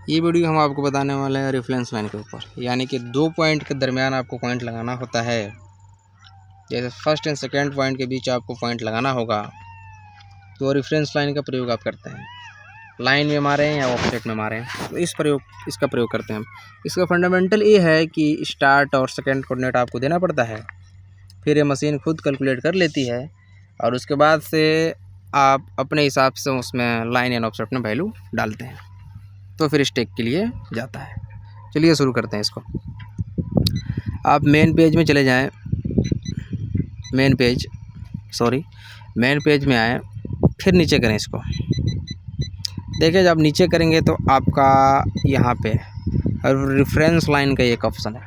ये वीडियो हम आपको बताने वाले हैं रेफरेंस लाइन के ऊपर, यानी कि दो पॉइंट के दरमियान आपको पॉइंट लगाना होता है। जैसे फर्स्ट एंड सेकेंड पॉइंट के बीच आपको पॉइंट लगाना होगा, तो रेफरेंस लाइन का प्रयोग आप करते हैं। लाइन में मारें या ऑफसेट में मारें, तो इसका प्रयोग करते हैं हम। इसका फंडामेंटल ये है कि स्टार्ट और सेकेंड कोऑर्डिनेट आपको देना पड़ता है, फिर ये मशीन खुद कैलकुलेट कर लेती है और उसके बाद से आप अपने हिसाब से उसमें लाइन एंड ऑफसेट में वैल्यू डालते हैं, तो फिर स्टेक के लिए जाता है। चलिए शुरू करते हैं इसको। आप मेन पेज में चले जाएं, मेन पेज में आएँ, फिर नीचे करें इसको। देखिए जब नीचे करेंगे तो आपका यहाँ पे रेफरेंस लाइन का एक ऑप्शन है।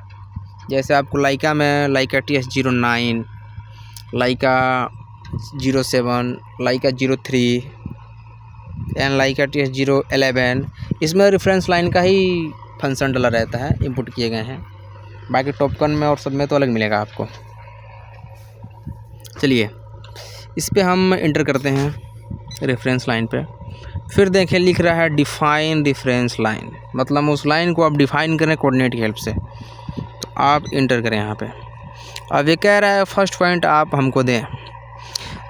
जैसे आपको लाइका में लाइका TS09, Lyca 07, Lyca 03 and Lyca TS011, इसमें रेफरेंस लाइन का ही फंक्शन डला रहता है, इंपुट किए गए हैं। बाकी टॉपकन में और सब में तो अलग मिलेगा आपको। चलिए इस पे हम इंटर करते हैं रेफरेंस लाइन पे। फिर देखें लिख रहा है डिफाइन रेफरेंस लाइन, मतलब उस लाइन को आप डिफाइन करें कोऑर्डिनेट की हेल्प से। तो आप इंटर करें यहाँ पे। अब ये कह रहा है फर्स्ट पॉइंट आप हमको दें,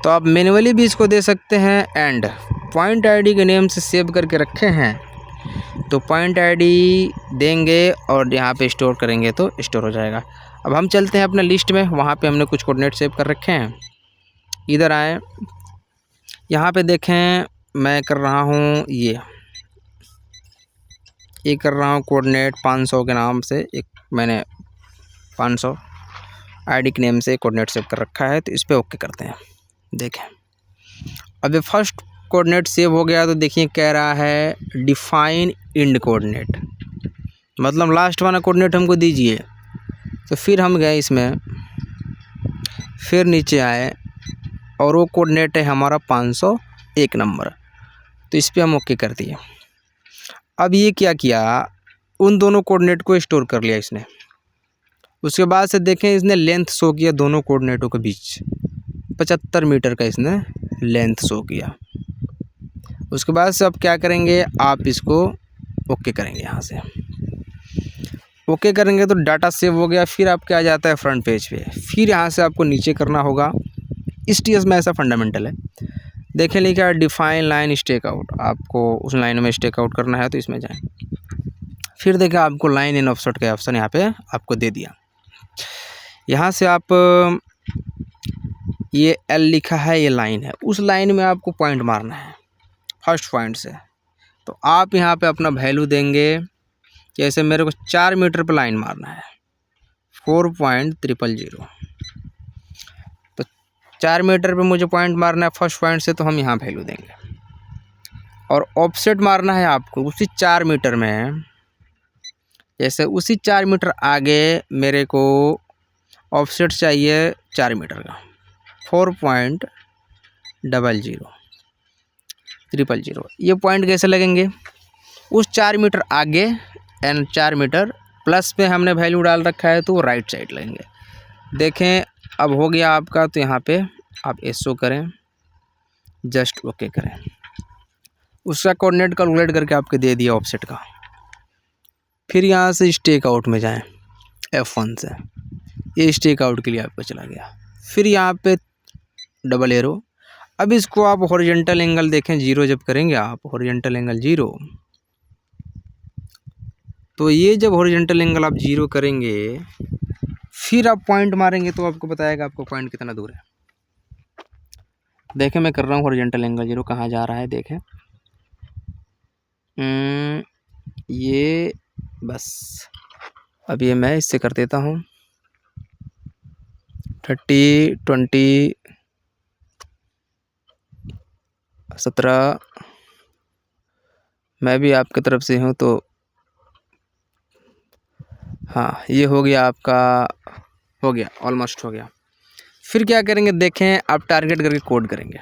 तो आप मैन्युअली भी इसको दे सकते हैं एंड पॉइंट आईडी के नेम से सेव करके रखे हैं तो पॉइंट आईडी देंगे और यहाँ पे स्टोर करेंगे तो स्टोर हो जाएगा। अब हम चलते हैं अपने लिस्ट में, वहाँ पे हमने कुछ कोऑर्डिनेट सेव कर रखे हैं। इधर आएँ, यहाँ पे देखें मैं कर रहा हूँ ये कर रहा हूँ कोऑर्डिनेट 500 के नाम से। एक मैंने 500 आईडी के नेम से कोऑर्डिनेट सेव कर रखा है, तो इस पर ओके करते हैं। देखें अब ये फर्स्ट कोऑर्डिनेट सेव हो गया, तो देखिए कह रहा है डिफाइन इंड कोऑर्डिनेट, मतलब लास्ट वाला कोऑर्डिनेट हमको दीजिए। तो फिर हम गए इसमें, फिर नीचे आए और वो कोऑर्डिनेट है हमारा 501 नंबर, तो इस पर हम ओके कर दिए। अब ये क्या किया, उन दोनों कोऑर्डिनेट को स्टोर कर लिया इसने। उसके बाद से देखें इसने लेंथ शो किया दोनों कोऑर्डिनेटों के बीच, 75 मीटर का इसने लेंथ शो किया। उसके बाद से अब क्या करेंगे, आप इसको ओके करेंगे। यहाँ से ओके करेंगे तो डाटा सेव हो गया। फिर आप क्या जाता है फ्रंट पेज पे, फिर यहाँ से आपको नीचे करना होगा। इस TS में ऐसा फंडामेंटल है। देखें लिखा है डिफाइन लाइन स्टेक आउट, आपको उस लाइन में स्टेक आउट करना है तो इसमें जाएं। फिर देखें आपको लाइन इन ऑफसेट का ऑप्शन यहाँ पे आपको दे दिया। यहाँ से आप ये L लिखा है, ये लाइन है, उस लाइन में आपको पॉइंट मारना है फर्स्ट पॉइंट से। तो आप यहाँ पे अपना वैल्यू देंगे। जैसे मेरे को 4 मीटर पर लाइन मारना है, 4.000, तो 4 मीटर पे मुझे पॉइंट मारना है फर्स्ट पॉइंट से, तो हम यहाँ वैल्यू देंगे। और ऑफसेट मारना है आपको उसी 4 मीटर में। जैसे उसी 4 मीटर आगे मेरे को ऑफसेट चाहिए 4 मीटर का, 4.000। ये पॉइंट कैसे लगेंगे, उस 4 मीटर आगे एंड 4 मीटर प्लस पे हमने वैल्यू डाल रखा है, तो वो राइट साइड लगेंगे। देखें अब हो गया आपका, तो यहाँ पे आप SO करें, जस्ट ओके करें। उसका कोऑर्डिनेट कैलकुलेट करके आपके दे दिया ऑफसेट का। फिर यहाँ से स्टेक आउट में जाएं F1 से, ये स्टेक आउट के लिए आपका चला गया। फिर यहाँ पे डबल एरो। अब इसको आप हॉरिजॉन्टल एंगल देखें 0 जब करेंगे आप, हॉरिजॉन्टल एंगल 0, तो ये जब हॉरिजॉन्टल एंगल आप 0 करेंगे फिर आप पॉइंट मारेंगे तो आपको बताएगा आपको पॉइंट कितना दूर है। देखें मैं कर रहा हूँ हॉरिजॉन्टल एंगल 0 कहाँ जा रहा है। देखें ये बस अब ये मैं इससे कर देता हूँ 30, 20, 17। मैं भी आपकी तरफ से हूँ तो हाँ, ये हो गया आपका, हो गया, ऑलमोस्ट हो गया। फिर क्या करेंगे, देखें आप टारगेट करके कोड करेंगे।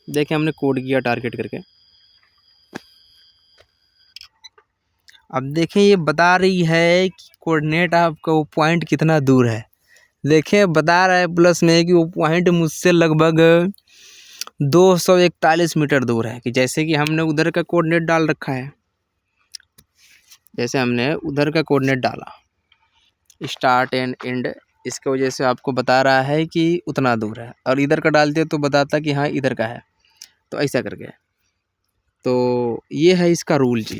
देखें हमने कोड किया टारगेट करके। अब देखें ये बता रही है कि कोऑर्डिनेट आपका वो पॉइंट कितना दूर है। देखें बता रहा है प्लस में कि वो पॉइंट मुझसे लगभग 241 मीटर दूर है। कि जैसे कि हमने उधर का कोऑर्डिनेट डाल रखा है, जैसे हमने उधर का कोऑर्डिनेट डाला स्टार्ट एंड एंड, इसके वजह से आपको बता रहा है कि उतना दूर है, और इधर का डालते तो बताता कि हाँ इधर का है। तो ऐसा करके, तो ये है इसका रूल जी।